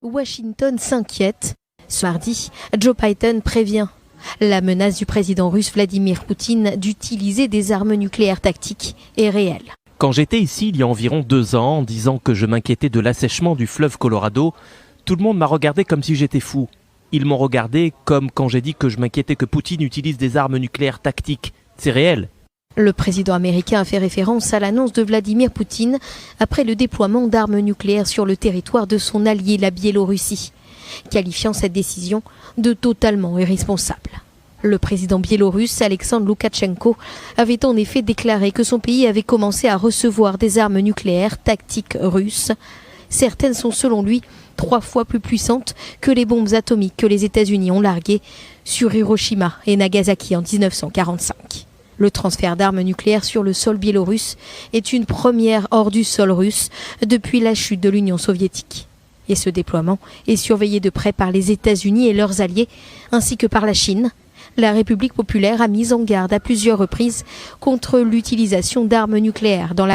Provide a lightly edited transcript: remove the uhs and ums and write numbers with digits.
Washington s'inquiète. Ce mardi, Joe Biden prévient la menace du président russe Vladimir Poutine d'utiliser des armes nucléaires tactiques est réelle. Quand j'étais ici il y a environ 2 ans en disant que je m'inquiétais de l'assèchement du fleuve Colorado, tout le monde m'a regardé comme si j'étais fou. Ils m'ont regardé comme quand j'ai dit que je m'inquiétais que Poutine utilise des armes nucléaires tactiques. C'est réel. Le président américain a fait référence à l'annonce de Vladimir Poutine après le déploiement d'armes nucléaires sur le territoire de son allié, la Biélorussie, qualifiant cette décision de totalement irresponsable. Le président biélorusse Alexandre Loukachenko avait en effet déclaré que son pays avait commencé à recevoir des armes nucléaires tactiques russes. Certaines sont selon lui 3 fois plus puissantes que les bombes atomiques que les États-Unis ont larguées sur Hiroshima et Nagasaki en 1945. Le transfert d'armes nucléaires sur le sol biélorusse est une première hors du sol russe depuis la chute de l'Union soviétique. Et ce déploiement est surveillé de près par les États-Unis et leurs alliés, ainsi que par la Chine. La République populaire a mis en garde à plusieurs reprises contre l'utilisation d'armes nucléaires dans la